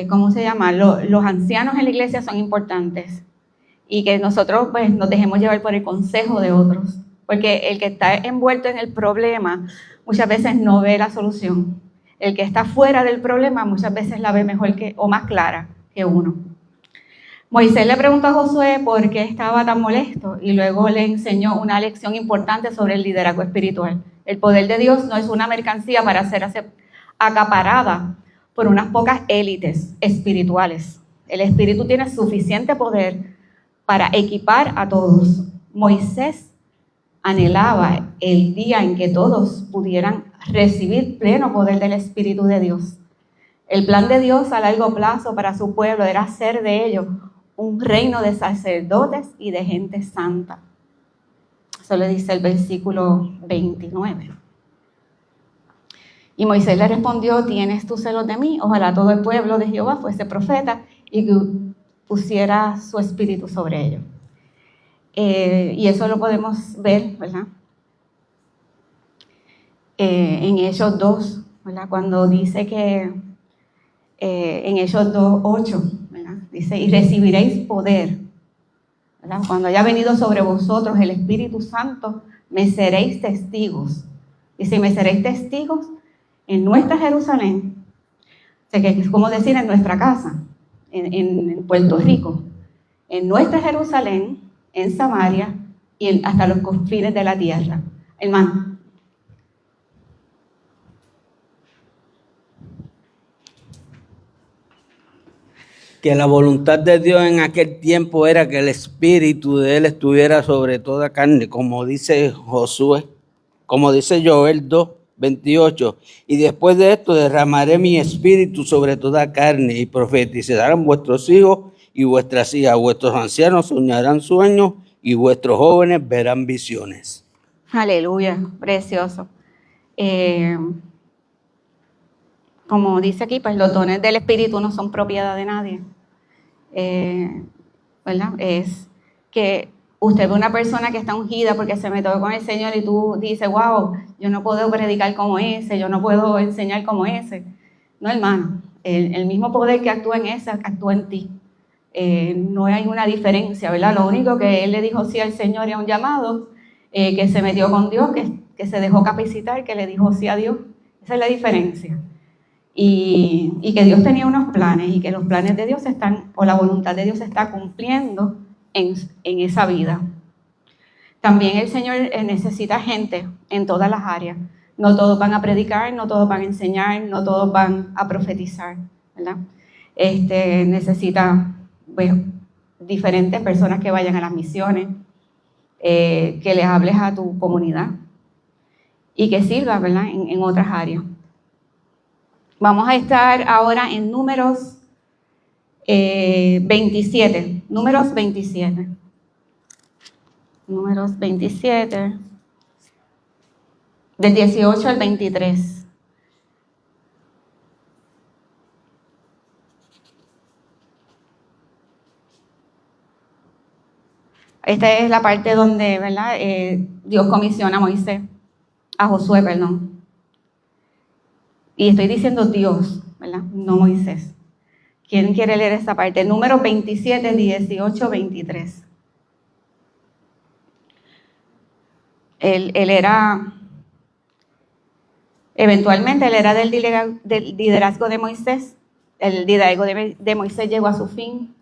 ¿cómo se llama? Los ancianos en la iglesia son importantes. Y que nosotros pues, nos dejemos llevar por el consejo de otros. Porque el que está envuelto en el problema muchas veces no ve la solución. El que está fuera del problema muchas veces la ve mejor o más clara que uno. Moisés le preguntó a Josué por qué estaba tan molesto y luego le enseñó una lección importante sobre el liderazgo espiritual. El poder de Dios no es una mercancía para ser acaparada por unas pocas élites espirituales. El Espíritu tiene suficiente poder para equipar a todos. Moisés anhelaba el día en que todos pudieran recibir pleno poder del Espíritu de Dios. El plan de Dios a largo plazo para su pueblo era hacer de ellos un reino de sacerdotes y de gente santa. Eso le dice el versículo 29. Y Moisés le respondió: ¿tienes tú celos de mí? Ojalá todo el pueblo de Jehová fuese profeta y que pusiera su espíritu sobre ellos. Y eso lo podemos ver, ¿verdad? En Hechos 2, ¿verdad? Cuando dice que en Hechos 2:8, ¿verdad? Dice: y recibiréis poder, ¿verdad? Cuando haya venido sobre vosotros el Espíritu Santo, me seréis testigos. Dice: me seréis testigos en nuestra Jerusalén, o sea, que es como decir en nuestra casa, en Puerto Rico, en nuestra Jerusalén, en Samaria y hasta los confines de la tierra. Hermano. Que la voluntad de Dios en aquel tiempo era que el Espíritu de Él estuviera sobre toda carne, como dice Josué, como dice Joel 2:28. Y después de esto derramaré mi Espíritu sobre toda carne y profetizarán vuestros hijos y vuestras hijas. Vuestros ancianos soñarán sueños y vuestros jóvenes verán visiones. Aleluya, precioso. Como dice aquí, pues los dones del Espíritu no son propiedad de nadie. ¿Verdad? Es que usted ve una persona que está ungida porque se metió con el Señor y tú dices: wow, yo no puedo predicar como ese, yo no puedo enseñar como ese. No, hermano, el mismo poder que actúa en ese, actúa en ti. No hay una diferencia, ¿verdad? Lo único que él le dijo sí al Señor y a un llamado, que se metió con Dios, que se dejó capacitar, que le dijo sí a Dios. Esa es la diferencia. Y que Dios tenía unos planes y que los planes de Dios o la voluntad de Dios se está cumpliendo en esa vida. También el Señor necesita gente en todas las áreas. No todos van a predicar, no todos van a enseñar, no todos van a profetizar, ¿verdad? Necesita diferentes personas que vayan a las misiones, que les hables a tu comunidad y que sirvas, ¿verdad? En otras áreas. Vamos a estar ahora en Números 27. Números 27. Números 27. Del 18 al 23. Esta es la parte donde, ¿verdad? Dios comisiona a Moisés, a Josué, perdón. Y estoy diciendo Dios, ¿verdad? No Moisés. ¿Quién quiere leer esta parte? Número 27, 18, 23. Él era, eventualmente, él era del liderazgo de Moisés. El liderazgo de Moisés llegó a su fin.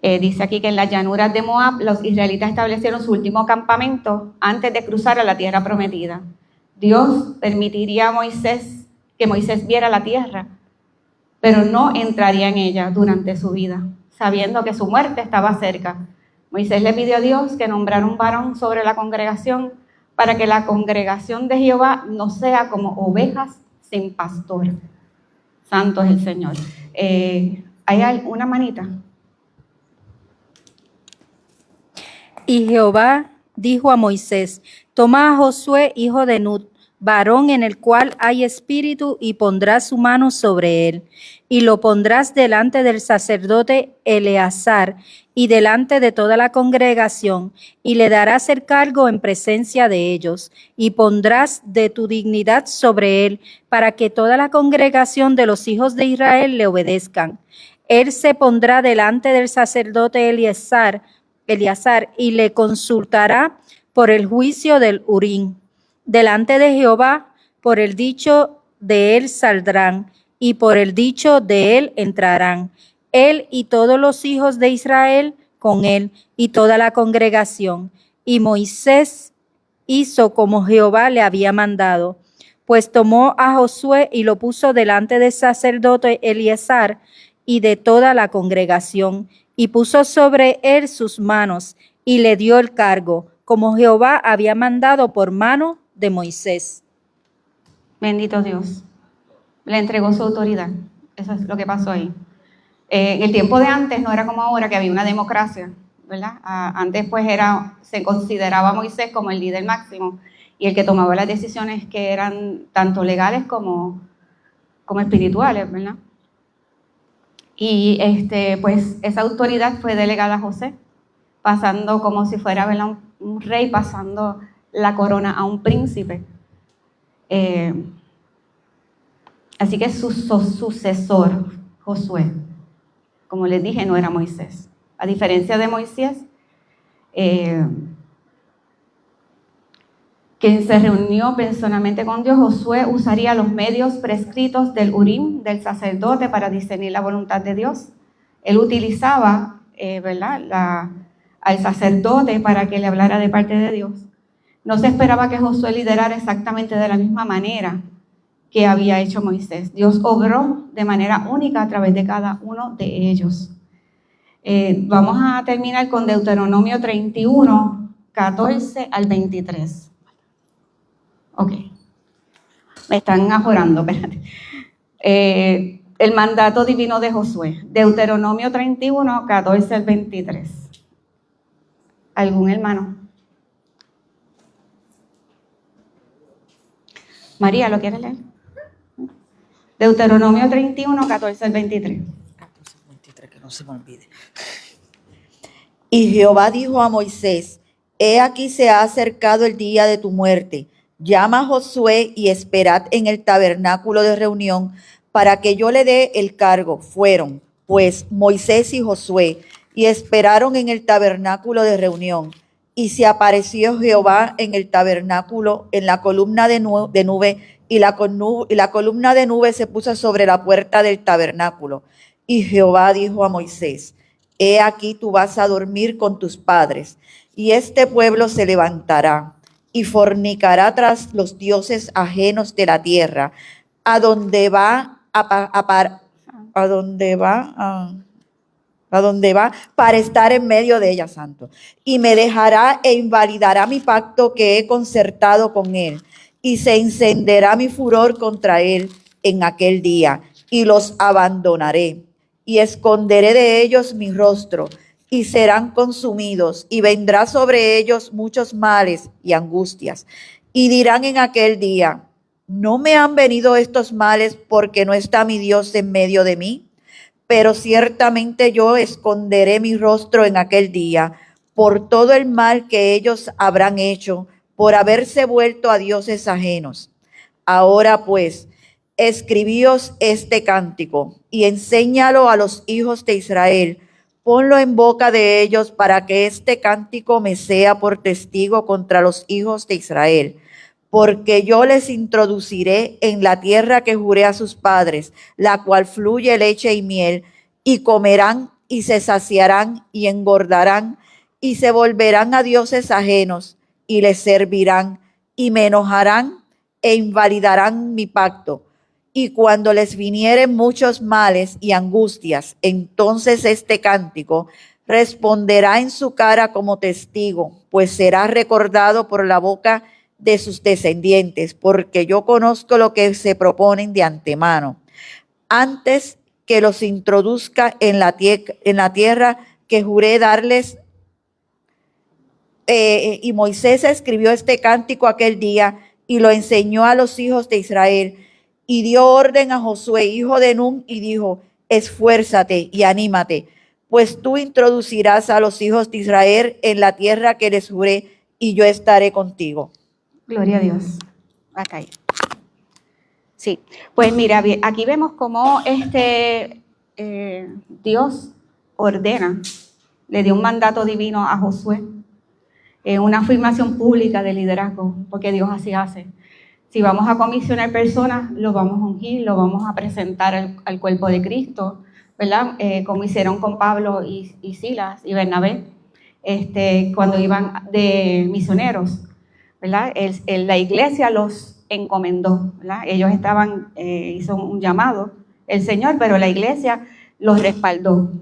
Dice aquí que en las llanuras de Moab, los israelitas establecieron su último campamento antes de cruzar a la tierra prometida. Dios permitiría a que Moisés viera la tierra, pero no entraría en ella durante su vida, sabiendo que su muerte estaba cerca. Moisés le pidió a Dios que nombrara un varón sobre la congregación para que la congregación de Jehová no sea como ovejas sin pastor. Santo es el Señor. ¿Hay una manita? Y Jehová dijo a Moisés: toma a Josué, hijo de Nun, varón en el cual hay espíritu, y pondrás su mano sobre él, y lo pondrás delante del sacerdote Eleazar y delante de toda la congregación, y le darás el cargo en presencia de ellos, y pondrás de tu dignidad sobre él, para que toda la congregación de los hijos de Israel le obedezcan. Él se pondrá delante del sacerdote Eleazar, y le consultará por el juicio del Urim. Delante de Jehová, por el dicho de él saldrán, y por el dicho de él entrarán. Él y todos los hijos de Israel con él, y toda la congregación. Y Moisés hizo como Jehová le había mandado, pues tomó a Josué y lo puso delante del sacerdote Eleazar y de toda la congregación, y puso sobre él sus manos, y le dio el cargo, como Jehová había mandado por mano de Moisés. Bendito Dios. Le entregó su autoridad. Eso es lo que pasó ahí. En el tiempo de antes no era como ahora, que había una democracia, ¿verdad? Antes pues se consideraba a Moisés como el líder máximo y el que tomaba las decisiones que eran tanto legales como espirituales, ¿verdad? Y pues esa autoridad fue delegada a José, pasando como si fuera, ¿verdad?, un rey, pasando la corona a un príncipe. Así que su sucesor, Josué, como les dije, no era Moisés. A diferencia de Moisés, quien se reunió personalmente con Dios, Josué usaría los medios prescritos del Urim, del sacerdote, para discernir la voluntad de Dios. Él utilizaba, ¿verdad?, al sacerdote para que le hablara de parte de Dios. No se esperaba que Josué liderara exactamente de la misma manera que había hecho Moisés. Dios obró de manera única a través de cada uno de ellos. Vamos a terminar con Deuteronomio 31, 14 al 23. Ok. Me están ajorando, espérate. El mandato divino de Josué. Deuteronomio 31, 14 al 23. ¿Algún hermano? María, ¿lo quieres leer? Deuteronomio 31, 14 al 23. 14, 23, que no se me olvide. Y Jehová dijo a Moisés: he aquí se ha acercado el día de tu muerte. Llama a Josué y esperad en el tabernáculo de reunión para que yo le dé el cargo. Fueron, pues, Moisés y Josué, y esperaron en el tabernáculo de reunión. Y se apareció Jehová en el tabernáculo en la columna de nube, y la columna de nube se puso sobre la puerta del tabernáculo. Y Jehová dijo a Moisés: he aquí tú vas a dormir con tus padres, y este pueblo se levantará y fornicará tras los dioses ajenos de la tierra, a donde va para estar en medio de ella, santo. Y me dejará e invalidará mi pacto que he concertado con él, y se encenderá mi furor contra él en aquel día, y los abandonaré, y esconderé de ellos mi rostro, y serán consumidos, y vendrá sobre ellos muchos males y angustias. Y dirán en aquel día: ¿no me han venido estos males porque no está mi Dios en medio de mí? Pero ciertamente yo esconderé mi rostro en aquel día por todo el mal que ellos habrán hecho, por haberse vuelto a dioses ajenos. Ahora pues, escribíos este cántico y enséñalo a los hijos de Israel. Ponlo en boca de ellos para que este cántico me sea por testigo contra los hijos de Israel. Porque yo les introduciré en la tierra que juré a sus padres, la cual fluye leche y miel, y comerán y se saciarán y engordarán, y se volverán a dioses ajenos, y les servirán, y me enojarán e invalidarán mi pacto. Y cuando les vinieren muchos males y angustias, entonces este cántico responderá en su cara como testigo, pues será recordado por la boca de sus descendientes, porque yo conozco lo que se proponen de antemano, antes que los introduzca en la tierra que juré darles y Moisés escribió este cántico aquel día y lo enseñó a los hijos de Israel. Y dio orden a Josué, hijo de Nun, y dijo: esfuérzate y anímate, pues tú introducirás a los hijos de Israel en la tierra que les juré, y yo estaré contigo. Gloria a Dios. Acá hay. Sí, pues mira, aquí vemos cómo Dios ordena, le dio un mandato divino a Josué, una afirmación pública de liderazgo, porque Dios así hace. Si vamos a comisionar personas, los vamos a ungir, los vamos a presentar al cuerpo de Cristo, ¿verdad? Como hicieron con Pablo y Silas y Bernabé, cuando iban de misioneros, ¿verdad? La iglesia los encomendó, ¿verdad? Ellos hizo un llamado, el Señor, pero la iglesia los respaldó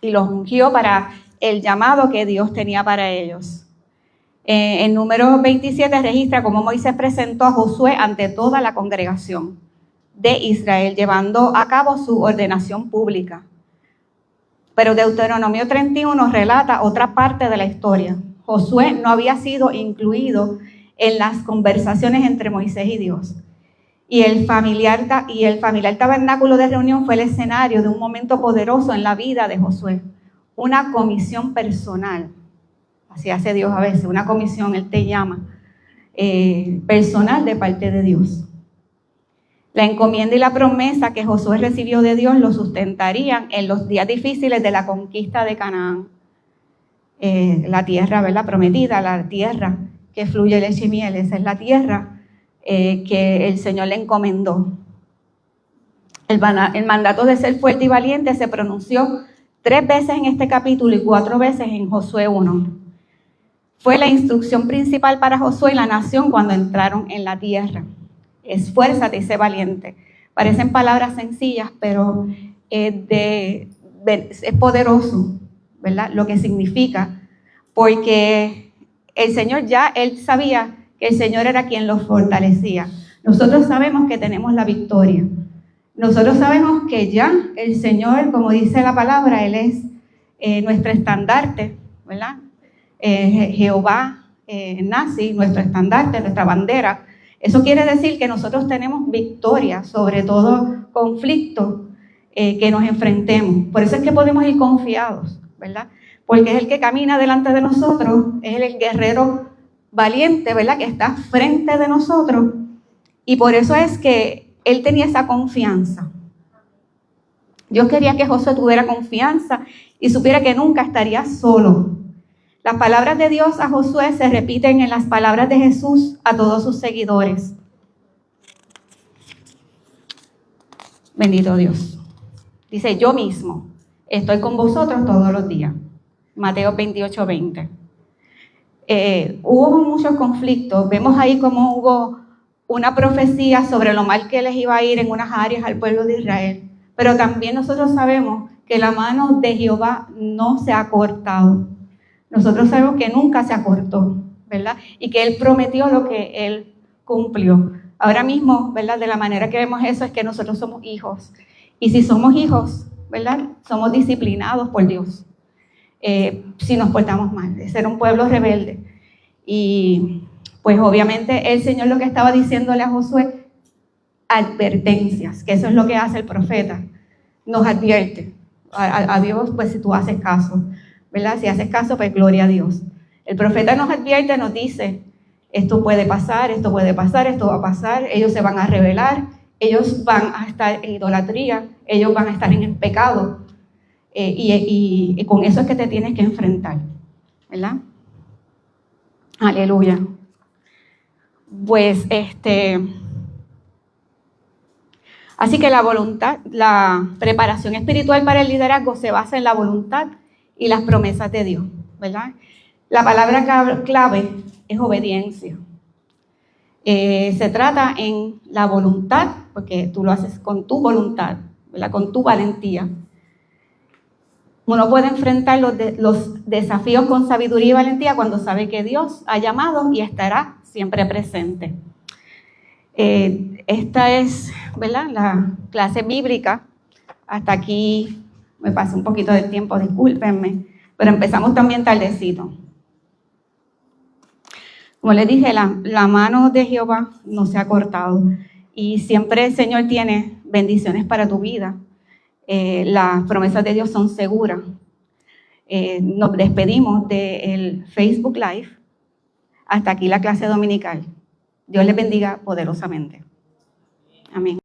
y los ungió para el llamado que Dios tenía para ellos. En Números 27 registra cómo Moisés presentó a Josué ante toda la congregación de Israel, llevando a cabo su ordenación pública. Pero Deuteronomio 31 relata otra parte de la historia. Josué no había sido incluido en las conversaciones entre Moisés y Dios. Y el familiar tabernáculo de reunión fue el escenario de un momento poderoso en la vida de Josué, una comisión personal. Así hace Dios a veces, una comisión, Él te llama, personal de parte de Dios. La encomienda y la promesa que Josué recibió de Dios lo sustentarían en los días difíciles de la conquista de Canaán. La tierra, ¿verdad?, prometida, la tierra que fluye leche y miel, esa es la tierra que el Señor le encomendó. El mandato de ser fuerte y valiente se pronunció 3 veces en este capítulo y 4 veces en Josué 1. Fue la instrucción principal para Josué y la nación cuando entraron en la tierra. Esfuérzate y sé valiente. Parecen palabras sencillas, pero es poderoso, ¿verdad?, lo que significa, porque el Señor Él sabía que el Señor era quien los fortalecía. Nosotros sabemos que tenemos la victoria. Nosotros sabemos que ya el Señor, como dice la palabra, Él es nuestro estandarte, ¿verdad? Jehová Nasi, nuestro estandarte, nuestra bandera. Eso quiere decir que nosotros tenemos victoria sobre todo conflicto que nos enfrentemos. Por eso es que podemos ir confiados, ¿verdad? Porque es el que camina delante de nosotros, es el guerrero valiente, ¿verdad?, que está frente de nosotros. Y por eso es que él tenía esa confianza. Dios quería que Josué tuviera confianza y supiera que nunca estaría solo. Las palabras de Dios a Josué se repiten en las palabras de Jesús a todos sus seguidores. Bendito Dios. Dice: yo mismo estoy con vosotros todos los días. Mateo 28:20. Hubo muchos conflictos. Vemos ahí cómo hubo una profecía sobre lo mal que les iba a ir en unas áreas al pueblo de Israel. Pero también nosotros sabemos que la mano de Jehová no se ha cortado. Nosotros sabemos que nunca se acortó, ¿verdad? Y que Él prometió lo que Él cumplió. Ahora mismo, ¿verdad?, de la manera que vemos eso es que nosotros somos hijos. Y si somos hijos, ¿verdad?, somos disciplinados por Dios. Si nos portamos mal, de ser un pueblo rebelde. Y pues obviamente el Señor lo que estaba diciéndole a Josué, advertencias, que eso es lo que hace el profeta, nos advierte a Dios, pues si tú haces caso, ¿verdad? Si haces caso, pues gloria a Dios. El profeta nos advierte, nos dice, esto puede pasar, esto puede pasar, esto va a pasar, ellos se van a rebelar, ellos van a estar en idolatría, ellos van a estar en el pecado, y con eso es que te tienes que enfrentar, ¿verdad? Aleluya. Pues así que la voluntad, la preparación espiritual para el liderazgo se basa en la voluntad y las promesas de Dios, ¿verdad? La palabra clave es obediencia. Se trata en la voluntad, porque tú lo haces con tu voluntad, ¿verdad?, con tu valentía. Uno puede enfrentar los desafíos con sabiduría y valentía cuando sabe que Dios ha llamado y estará siempre presente. Esta es, ¿verdad?, la clase bíblica. Hasta aquí me pasé un poquito de tiempo, discúlpenme, pero empezamos también tardecito. Como les dije, la mano de Jehová no se ha cortado y siempre el Señor tiene bendiciones para tu vida. Las promesas de Dios son seguras. Nos despedimos del Facebook Live. Hasta aquí la clase dominical. Dios les bendiga poderosamente. Amén.